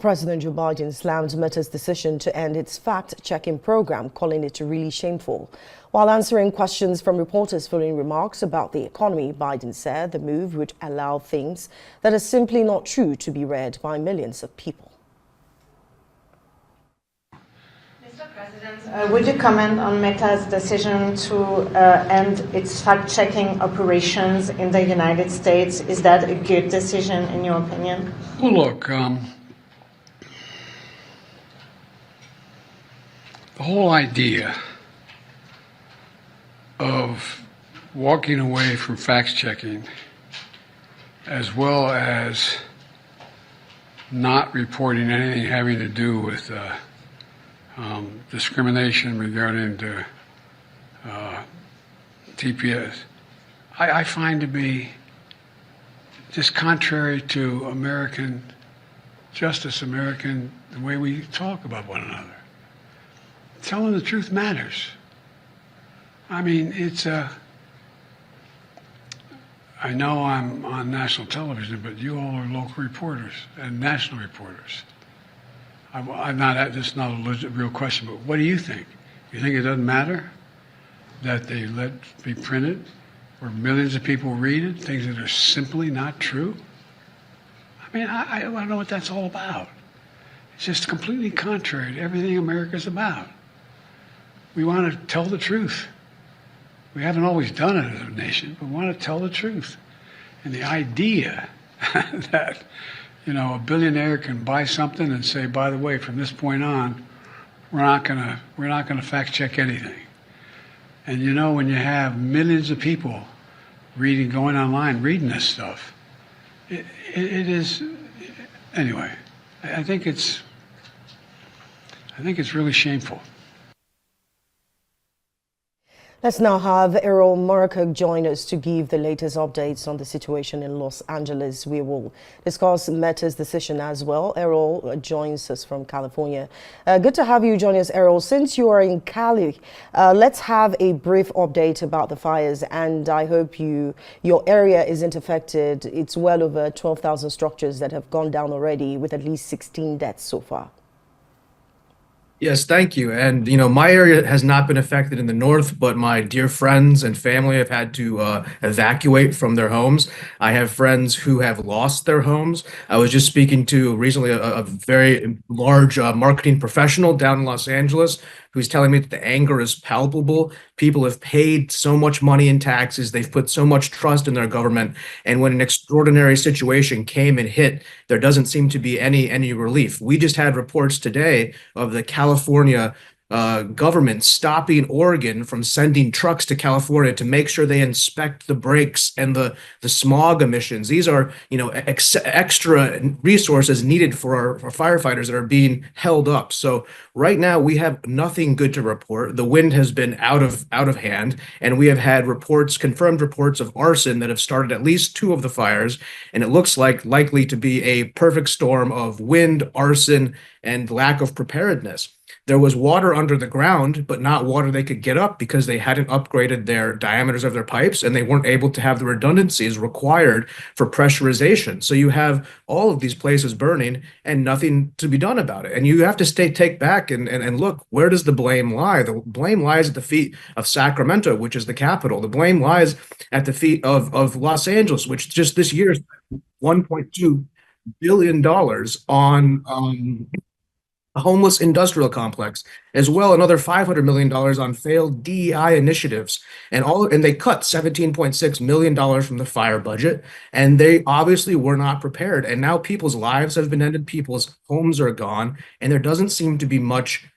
President Joe Biden slammed Meta's decision to end its fact-checking program, calling it really shameful. While answering questions from reporters following remarks about the economy, Biden said the move would allow things that are simply not true to be read by millions of people. Mr. President, would you comment on Meta's decision to end its fact-checking operations in the United States? Is that a good decision in your opinion? Well, look, the whole idea of walking away from fact-checking, as well as not reporting anything having to do with discrimination regarding to TPS, I find to be just contrary to American justice, the way we talk about one another. Telling the truth matters. I mean, I know I'm on national television, but you all are local reporters and national reporters. I'm not, this is not a real question, but what do you think? You think it doesn't matter that they let be printed where millions of people read it, things that are simply not true? I mean, I don't know what that's all about. It's just completely contrary to everything America's about. We want to tell the truth. We haven't always done it as a nation, but we want to tell the truth. And the idea that, a billionaire can buy something and say, by the way, from this point on, we're not gonna fact check anything. And when you have millions of people going online, reading this stuff, it is, anyway, I think it's really shameful. Let's now have Morkoc join us to give the latest updates on the situation in Los Angeles. We will discuss Meta's decision as well. Errol joins us from California. Good to have you join us, Errol. Since you are in Cali, let's have a brief update about the fires. And I hope your area isn't affected. It's well over 12,000 structures that have gone down already, with at least 16 deaths so far. Yes, thank you. And, my area has not been affected in the north, but my dear friends and family have had to evacuate from their homes. I have friends who have lost their homes. I was just speaking to recently a very large marketing professional down in Los Angeles who's telling me that the anger is palpable. People have paid so much money in taxes. They've put so much trust in their government. And when an extraordinary situation came and hit, there doesn't seem to be any relief. We just had reports today of the California government stopping Oregon from sending trucks to California to make sure they inspect the brakes and the smog emissions. These are, extra resources needed for our firefighters that are being held up. So right now we have nothing good to report. The wind has been out of hand, and we have had confirmed reports of arson that have started at least 2 of the fires, and it looks likely to be a perfect storm of wind, arson, and lack of preparedness. There was water under the ground, but not water they could get up because they hadn't upgraded their diameters of their pipes, and they weren't able to have the redundancies required for pressurization. So you have all of these places burning and nothing to be done about it. And you have to take back and look, where does the blame lie? The blame lies at the feet of Sacramento, which is the capital. The blame lies at the feet of Los Angeles, which just this year is $1.2 billion on a homeless industrial complex, as well another $500 million on failed DEI initiatives, and they cut $17.6 million from the fire budget, and they obviously were not prepared. And now people's lives have been ended, people's homes are gone, and there doesn't seem to be much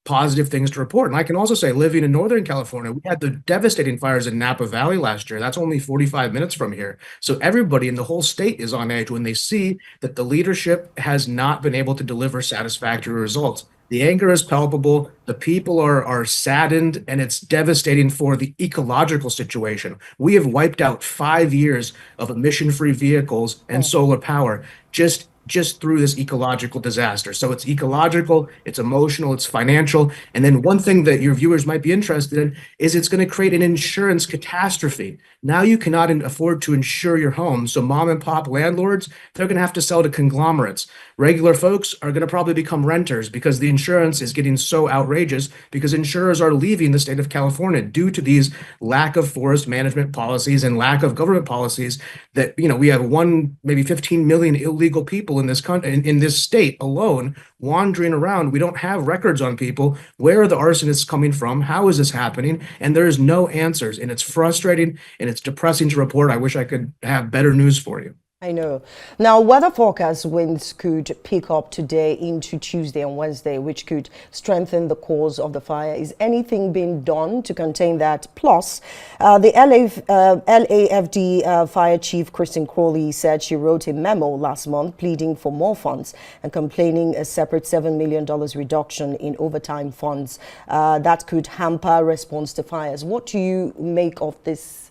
positive things to report. And I can also say, living in Northern California, we had the devastating fires in Napa Valley last year. That's only 45 minutes from here. So everybody in the whole state is on edge when they see that the leadership has not been able to deliver satisfactory results. The anger is palpable. The people are saddened, and it's devastating for the ecological situation. We have wiped out 5 years of emission-free vehicles and solar power just just through this ecological disaster. So it's ecological, it's emotional, it's financial. And then one thing that your viewers might be interested in is it's going to create an insurance catastrophe. Now you cannot afford to insure your home. So mom and pop landlords, they're going to have to sell to conglomerates. Regular folks are going to probably become renters because the insurance is getting so outrageous because insurers are leaving the state of California due to these lack of forest management policies and lack of government policies that, we have maybe 15 million illegal people in this country, in this state alone, wandering around. We don't have records on people. Where are the arsonists coming from? How is this happening? And there is no answers. And it's frustrating and it's depressing to report. I wish I could have better news for you. I know. Now, weather forecast winds could pick up today into Tuesday and Wednesday, which could strengthen the cause of the fire. Is anything being done to contain that? Plus, the LAFD Fire Chief Kristen Crowley said she wrote a memo last month pleading for more funds and complaining a separate $7 million reduction in overtime funds that could hamper response to fires. What do you make of this?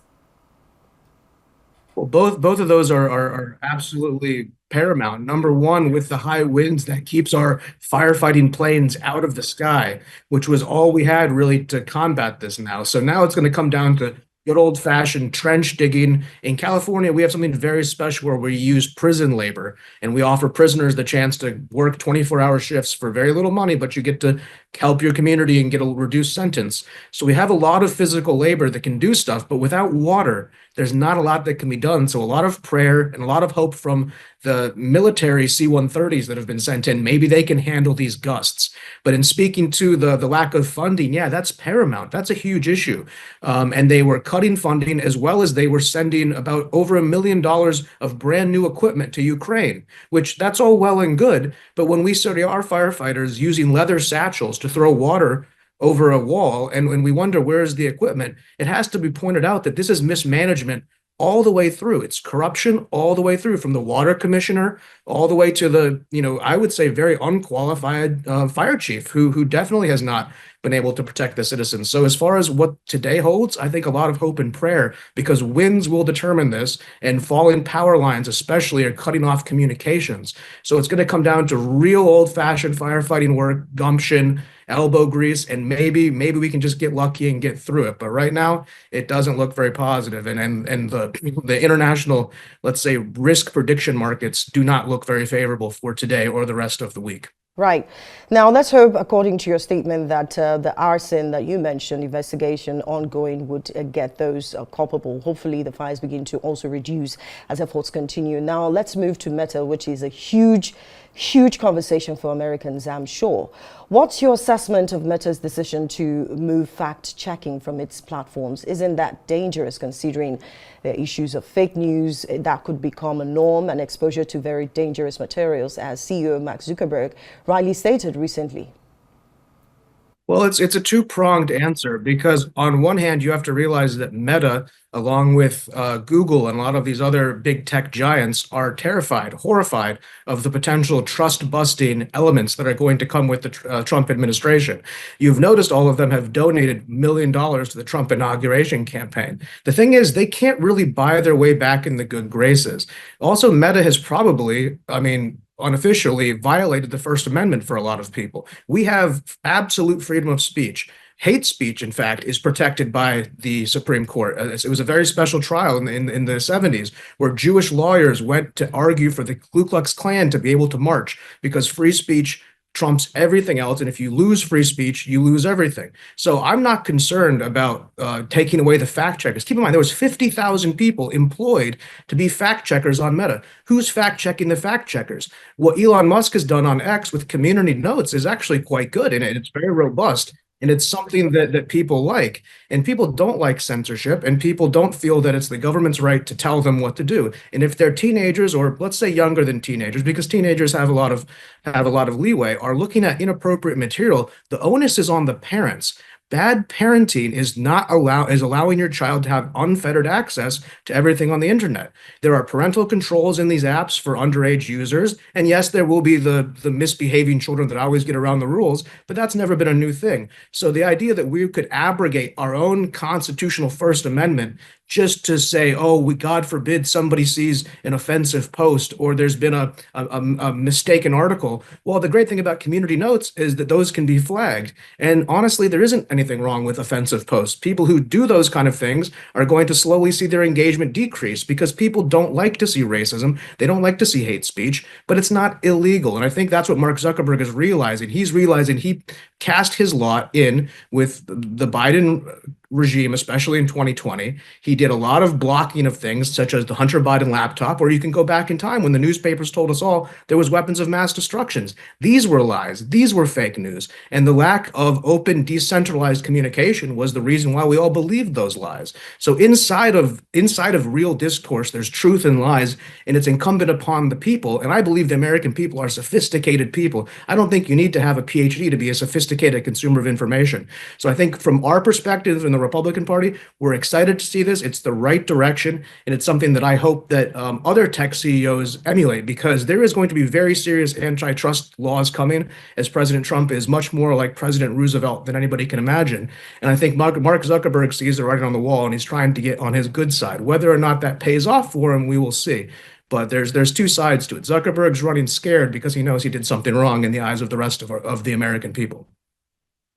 Well, both of those are absolutely paramount. Number one, with the high winds, that keeps our firefighting planes out of the sky, which was all we had really to combat this now. So now it's going to come down to good old-fashioned trench digging. In California, we have something very special where we use prison labor, and we offer prisoners the chance to work 24-hour shifts for very little money, but you get to help your community and get a reduced sentence. So we have a lot of physical labor that can do stuff, but without water, there's not a lot that can be done. So a lot of prayer and a lot of hope from the military C-130s that have been sent in. Maybe they can handle these gusts. But in speaking to the lack of funding, yeah, that's paramount. That's a huge issue. And they were cutting funding as well as they were sending about over $1 million of brand new equipment to Ukraine, which that's all well and good. But when we started our firefighters using leather satchels to throw water over a wall, and when we wonder where's the equipment, it has to be pointed out that this is mismanagement all the way through. It's corruption all the way through, from the water commissioner all the way to the, I would say very unqualified fire chief who definitely has not been able to protect the citizens. So as far as what today holds, I think a lot of hope and prayer, because winds will determine this, and falling power lines especially are cutting off communications. So it's going to come down to real old-fashioned firefighting work, gumption, elbow grease, and maybe we can just get lucky and get through it. But right now, it doesn't look very positive. And the international, let's say, risk prediction markets do not look very favorable for today or the rest of the week. Right. Now, let's hope, according to your statement, that the arson that you mentioned, investigation ongoing, would get those culpable. Hopefully, the fires begin to also reduce as efforts continue. Now, let's move to Meta, which is a huge conversation for Americans, I'm sure. What's your assessment of Meta's decision to move fact-checking from its platforms? Isn't that dangerous, considering the issues of fake news that could become a norm and exposure to very dangerous materials, as CEO Mark Zuckerberg rightly stated recently? Well, it's a two-pronged answer, because on one hand, you have to realize that Meta, along with Google and a lot of these other big tech giants, are terrified, horrified of the potential trust-busting elements that are going to come with the Trump administration. You've noticed all of them have donated $1 million to the Trump inauguration campaign. The thing is, they can't really buy their way back in the good graces. Also, Meta has probably, unofficially violated the First Amendment for a lot of people. We have absolute freedom of speech. Hate speech, in fact, is protected by the Supreme Court. It was a very special trial in the 70s where Jewish lawyers went to argue for the Ku Klux Klan to be able to march, because free speech trumps everything else. And if you lose free speech, you lose everything. So I'm not concerned about taking away the fact checkers. Keep in mind, there was 50,000 people employed to be fact checkers on Meta. Who's fact checking the fact checkers? What Elon Musk has done on X with community notes is actually quite good, and it's very robust. And it's something that people like. And people don't like censorship, and people don't feel that it's the government's right to tell them what to do. And if they're teenagers, or let's say younger than teenagers, because teenagers have a lot of leeway, are looking at inappropriate material, the onus is on the parents. Bad parenting is allowing your child to have unfettered access to everything on the internet. There are parental controls in these apps for underage users. And yes, there will be the misbehaving children that always get around the rules, but that's never been a new thing. So the idea that we could abrogate our own constitutional First Amendment just to say, oh, God forbid somebody sees an offensive post or there's been a mistaken article. Well, the great thing about community notes is that those can be flagged. And honestly, there isn't anything wrong with offensive posts. People who do those kind of things are going to slowly see their engagement decrease because people don't like to see racism. They don't like to see hate speech, but it's not illegal. And I think that's what Mark Zuckerberg is realizing. He's realizing he cast his lot in with the Biden regime, especially in 2020. He did a lot of blocking of things, such as the Hunter Biden laptop, or you can go back in time when the newspapers told us all there was weapons of mass destructions. These were lies. These were fake news. And the lack of open, decentralized communication was the reason why we all believed those lies. So inside of real discourse, there's truth and lies, and it's incumbent upon the people. And I believe the American people are sophisticated people. I don't think you need to have a PhD to be a sophisticated consumer of information. So I think from our perspective in the Republican Party, we're excited to see this. It's the right direction, and it's something that I hope that other tech CEOs emulate, because there is going to be very serious antitrust laws coming, as President Trump is much more like President Roosevelt than anybody can imagine. And I think Mark Zuckerberg sees the writing on the wall, and he's trying to get on his good side. Whether or not that pays off for him, we will see. But there's two sides to it. Zuckerberg's running scared because he knows he did something wrong in the eyes of the rest of the American people.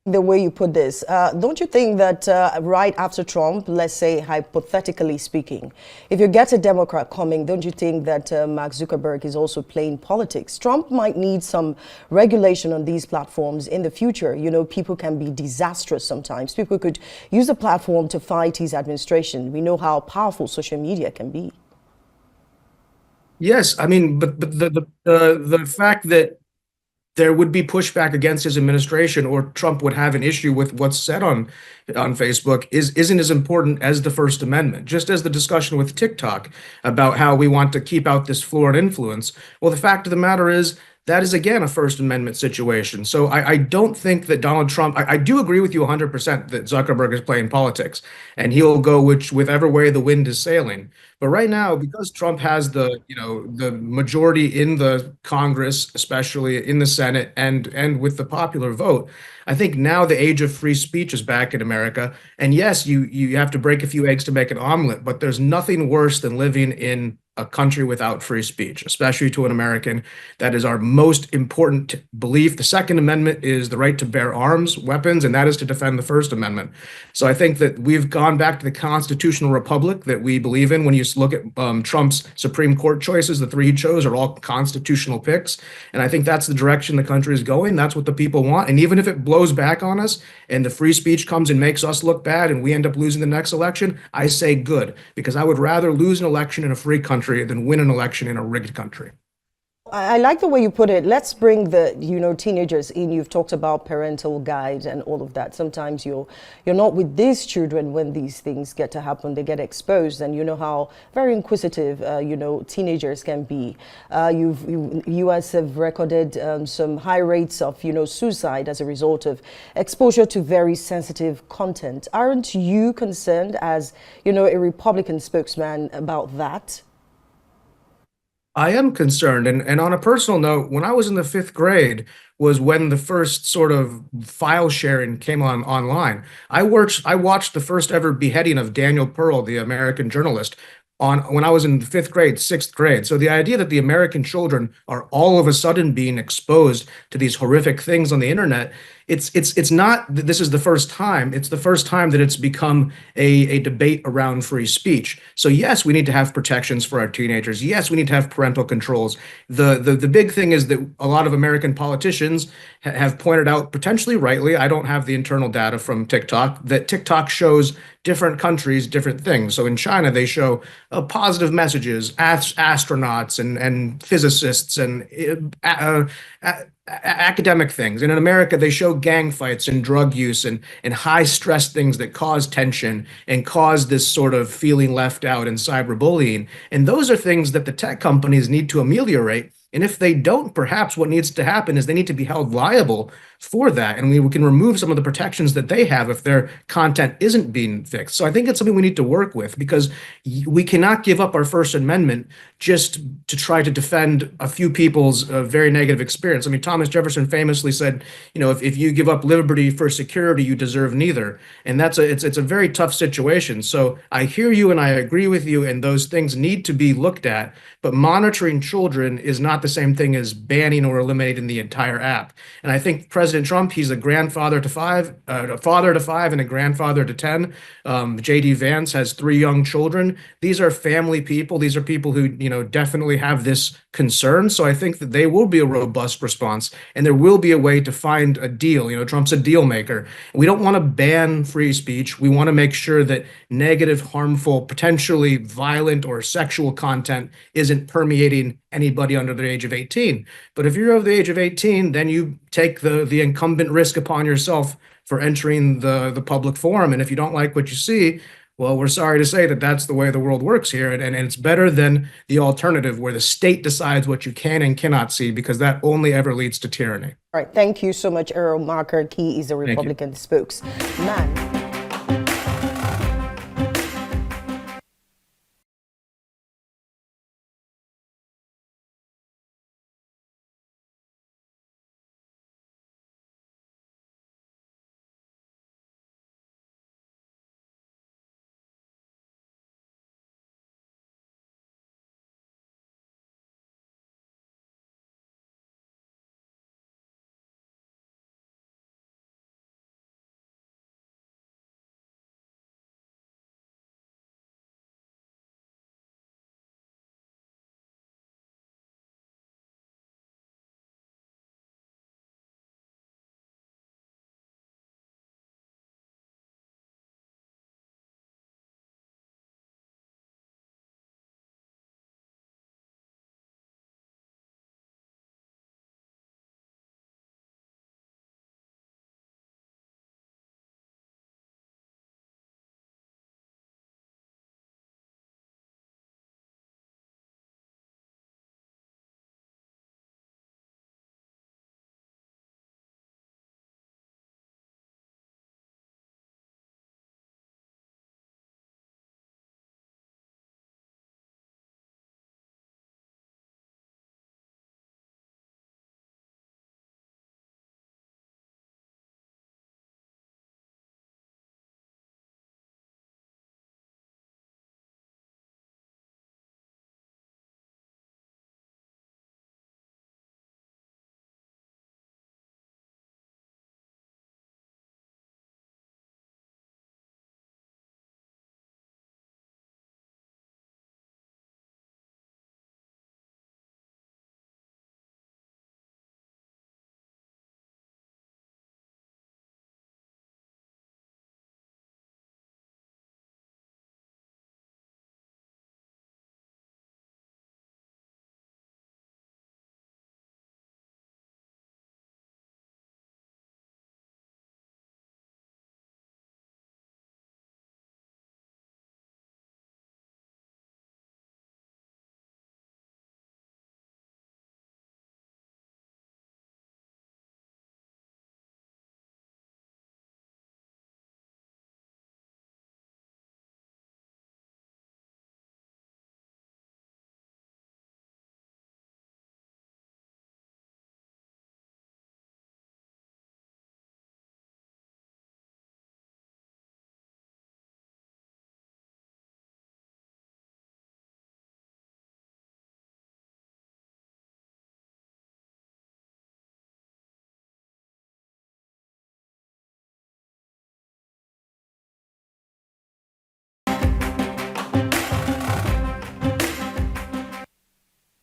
The way you put this, don't you think that right after Trump, let's say hypothetically speaking, if you get a Democrat coming, don't you think that Mark Zuckerberg is also playing politics? Trump might need some regulation on these platforms in the future. You know, people can be disastrous sometimes. People could use the platform to fight his administration. We know how powerful social media can be. Yes, I mean, but the fact that there would be pushback against his administration, or Trump would have an issue with what's said on Facebook isn't as important as the First Amendment. Just as the discussion with TikTok about how we want to keep out this foreign influence. Well, the fact of the matter is that is, again, a First Amendment situation. So I don't think that Donald Trump, I do agree with you 100% that Zuckerberg is playing politics, and he'll go whichever way the wind is sailing. But right now, because Trump has the majority in the Congress, especially in the Senate, and with the popular vote, I think now the age of free speech is back in America. And yes, you have to break a few eggs to make an omelet, but there's nothing worse than living in a country without free speech, especially to an American. That is our most important belief. The Second Amendment is the right to bear arms, weapons, and that is to defend the First Amendment. So I think that we've gone back to the constitutional republic that we believe in. When you look at Trump's Supreme Court choices, the three he chose are all constitutional picks. And I think that's the direction the country is going. That's what the people want. And even if it blows back on us and the free speech comes and makes us look bad and we end up losing the next election, I say good, because I would rather lose an election in a free country than win an election in a rigged country. I like the way you put it. Let's bring the teenagers in. You've talked about parental guide and all of that. Sometimes you're not with these children when these things get to happen. They get exposed, and you know how very inquisitive teenagers can be. U.S. have recorded some high rates of suicide as a result of exposure to very sensitive content. Aren't you concerned as a Republican spokesman about that? I am concerned. And on a personal note, when I was in the fifth grade was when the first sort of file sharing came online. I watched the first ever beheading of Daniel Pearl, the American journalist, when I was in the fifth grade, sixth grade. So the idea that the American children are all of a sudden being exposed to these horrific things on the internet, it's not that this is the first time. It's the first time that it's become a debate around free speech. So yes, we need to have protections for our teenagers. Yes, we need to have parental controls. The big thing is that a lot of American politicians have pointed out, potentially rightly, I don't have the internal data from TikTok, that TikTok shows different countries different things. So in China, they show positive messages, astronauts and physicists and academic things. And in America, they show gang fights and drug use and high stress things that cause tension and cause this sort of feeling left out and cyberbullying. And those are things that the tech companies need to ameliorate. And if they don't, perhaps what needs to happen is they need to be held liable for that, and we can remove some of the protections that they have if their content isn't being fixed. So I think it's something we need to work with, because we cannot give up our First Amendment just to try to defend a few people's very negative experience. I mean, Thomas Jefferson famously said, if you give up liberty for security, you deserve neither. And it's a very tough situation. So I hear you and I agree with you, and those things need to be looked at. But monitoring children is not the same thing as banning or eliminating the entire app. And I think President Trump, he's a grandfather to five, a father to five, and a grandfather to 10. JD Vance has 3 young children. These are family people. These are people who, definitely have this concern. So I think that they will be a robust response, and there will be a way to find a deal. Trump's a deal maker. We don't want to ban free speech. We want to make sure that negative, harmful, potentially violent or sexual content isn't permeating anybody under the age of 18. But if you're over the age of 18, then you take the incumbent risk upon yourself for entering the public forum. And if you don't like what you see, well, we're sorry to say that that's the way the world works here. And it's better than the alternative where the state decides what you can and cannot see, because that only ever leads to tyranny. All right. Thank you so much, Errol Morkoc. He is a Republican spokesman.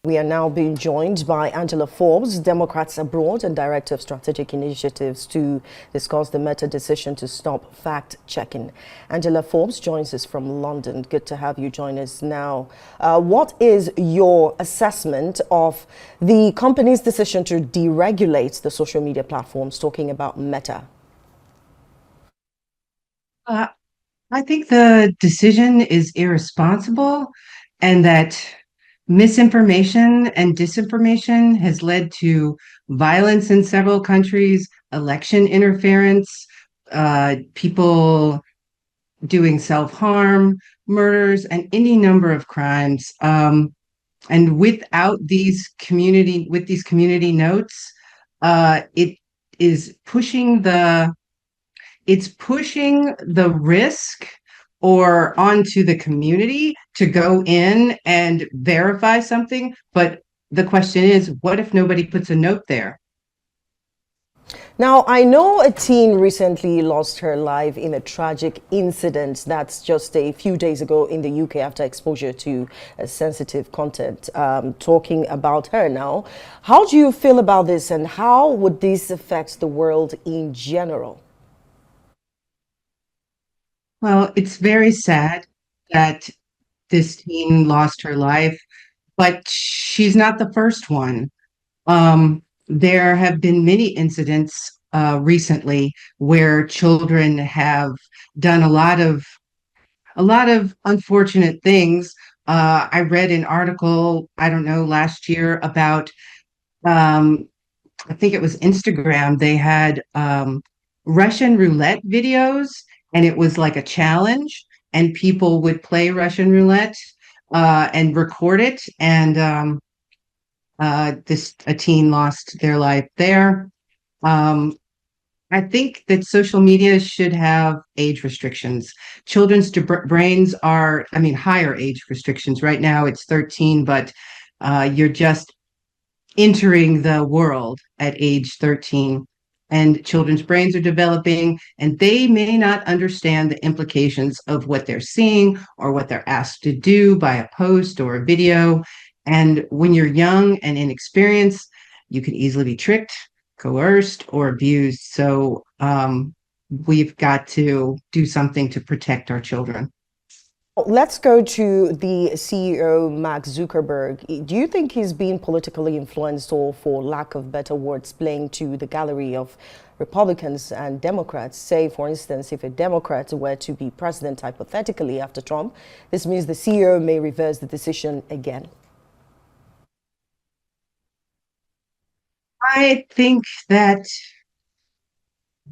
We are now being joined by Angela Forbes, Democrats Abroad and Director of Strategic Initiatives, to discuss the Meta decision to stop fact-checking. Angela Forbes joins us from London. Good to have you join us now. What is your assessment of the company's decision to deregulate the social media platforms, talking about Meta? I think the decision is irresponsible, and that Misinformation and disinformation has led to violence in several countries, election interference, people doing self-harm, murders, and any number of crimes. And with these community notes, it is pushing the risk or onto the community to go in and verify something. But the question is, what if nobody puts a note there? Now, I know a teen recently lost her life in a tragic incident that's just a few days ago in the UK after exposure to sensitive content. Talking about her now, how do you feel about this and how would this affect the world in general? Well, it's very sad that this teen lost her life, but she's not the first one. There have been many incidents recently where children have done a lot of unfortunate things. I read an article, I don't know, last year about um, I think it was Instagram. They had Russian roulette videos, and it was like a challenge, and people would play Russian roulette and record it. And this a teen lost their life there. Um, I think that social media should have age restrictions. Children's brains are, I mean, higher age restrictions. Right now it's 13, but you're just entering the world at age 13, and children's brains are developing, and they may not understand the implications of what they're seeing or what they're asked to do by a post or a video. And when you're young and inexperienced, you can easily be tricked, coerced, or abused. So we've got to do something to protect our children. Let's go to the CEO, Mark Zuckerberg. Do you think he's being politically influenced or, for lack of better words, playing to the gallery of Republicans and Democrats? Say, for instance, if a Democrat were to be president hypothetically after Trump, this means the CEO may reverse the decision again. I think that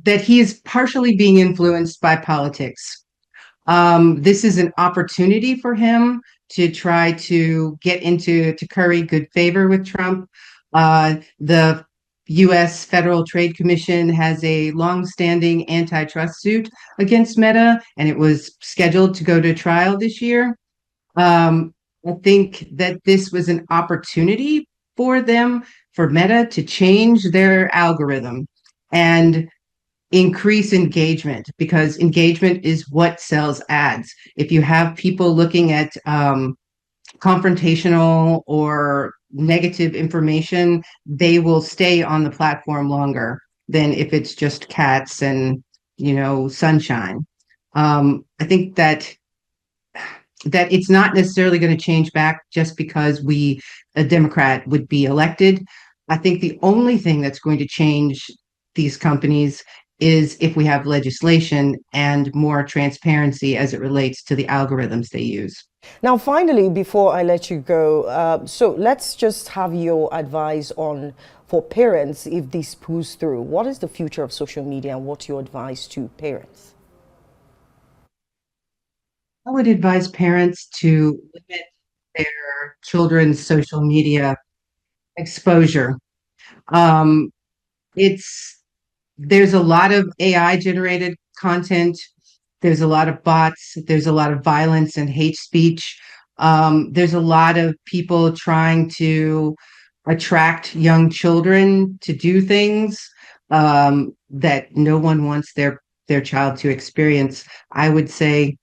he is partially being influenced by politics. This is an opportunity for him to try to curry good favor with Trump. The U.S. Federal Trade Commission has a long-standing antitrust suit against Meta, and it was scheduled to go to trial this year. I think that this was an opportunity for Meta, to change their algorithm and increase engagement, because engagement is what sells ads. If you have people looking at confrontational or negative information, they will stay on the platform longer than if it's just cats and, sunshine. I think that it's not necessarily going to change back just because a Democrat would be elected. I think the only thing that's going to change these companies is if we have legislation and more transparency as it relates to the algorithms they use. Now, finally, before I let you go, so let's just have your advice for parents if this pulls through. What is the future of social media and what's your advice to parents? I would advise parents to limit their children's social media exposure. Um, there's a lot of AI generated content. There's a lot of bots. There's a lot of violence and hate speech. There's a lot of people trying to attract young children to do things that no one wants their child to experience. I would say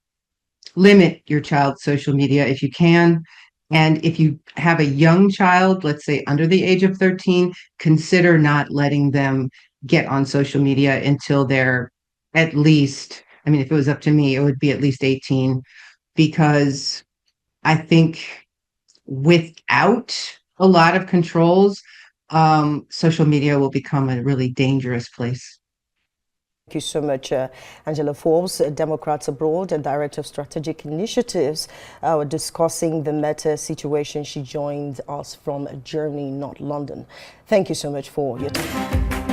limit your child's social media if you can. And if you have a young child, let's say under the age of 13, consider not letting them get on social media until they're at least, I mean, if it was up to me, it would be at least 18, because I think without a lot of controls, social media will become a really dangerous place. Thank you so much, Angela Forbes, Democrats Abroad and Director of Strategic Initiatives, discussing the Meta situation. She joined us from Germany, not London. Thank you so much for your time.